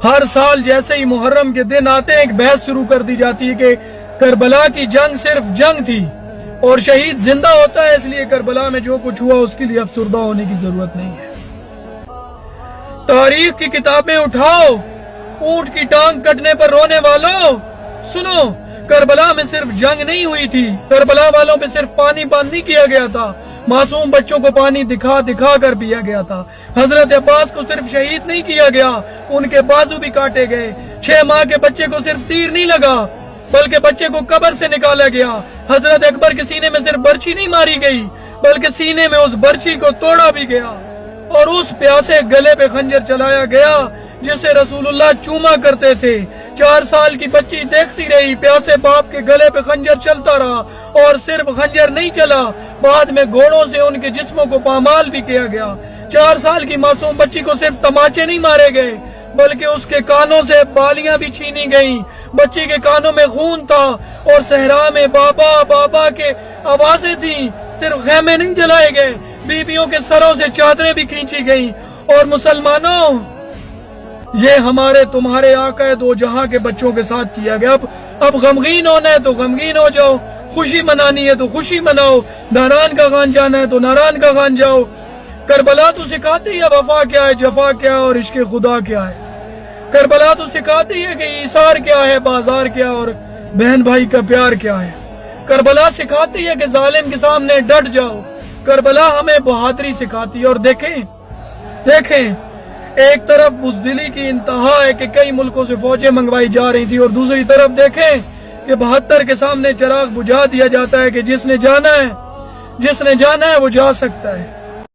ہر سال جیسے ہی محرم کے دن آتے ہیں ایک بحث شروع کر دی جاتی ہے کہ کربلا کی جنگ صرف جنگ تھی اور شہید زندہ ہوتا ہے، اس لیے کربلا میں جو کچھ ہوا اس کے لیے افسردہ ہونے کی ضرورت نہیں ہے۔ تاریخ کی کتابیں اٹھاؤ، اونٹ کی ٹانگ کٹنے پر رونے والوں سنو، کربلا میں صرف جنگ نہیں ہوئی تھی، کربلا والوں پہ صرف پانی بند نہیں کیا گیا تھا، معصوم بچوں کو پانی دکھا دکھا کر پیا گیا تھا۔ حضرت عباس کو صرف شہید نہیں کیا گیا، ان کے بازو بھی کاٹے گئے۔ 6 ماہ کے بچے کو صرف تیر نہیں لگا بلکہ بچے کو قبر سے نکالا گیا۔ حضرت اکبر کے سینے میں صرف برچھی نہیں ماری گئی بلکہ سینے میں اس برچھی کو توڑا بھی گیا اور اس پیاسے گلے پہ خنجر چلایا گیا جسے رسول اللہ چوما کرتے تھے۔ 4 سال کی بچی دیکھتی رہی، پیاسے باپ کے گلے پہ خنجر چلتا رہا اور صرف خنجر نہیں چلا، بعد میں گھوڑوں سے ان کے جسموں کو پامال بھی کیا گیا۔ 4 سال کی معصوم بچی کو صرف تماچے نہیں مارے گئے بلکہ اس کے کانوں سے بالیاں بھی چھینی گئیں۔ بچی کے کانوں میں خون تھا اور صحرا میں بابا بابا کے آوازیں تھیں۔ صرف خیمے نہیں جلائے گئے، بیویوں کے سروں سے چادریں بھی کھینچی گئیں۔ اور مسلمانوں، یہ ہمارے تمہارے آقا دو جہاں کے بچوں کے ساتھ کیا گیا۔ اب غمگین ہونا ہے تو غمگین ہو جاؤ، خوشی منانی ہے تو خوشی مناؤ، ناران کا خان جانا ہے تو ناران کا خان جاؤ۔ کربلا تو سکھاتی ہے وفا کیا ہے، جفا کیا ہے اور عشق خدا کیا ہے۔ کربلا تو سکھاتی ہے کہ ایثار کیا ہے، بازار کیا اور بہن بھائی کا پیار کیا ہے۔ کربلا سکھاتی ہے کہ ظالم کے سامنے ڈٹ جاؤ۔ کربلا ہمیں بہادری سکھاتی ہے۔ اور دیکھیں ایک طرف بزدلی کی انتہا ہے کہ کئی ملکوں سے فوجیں منگوائی جا رہی تھی اور دوسری طرف دیکھیں کہ 72 کے سامنے چراغ بجھا دیا جاتا ہے کہ جس نے جانا ہے وہ جا سکتا ہے۔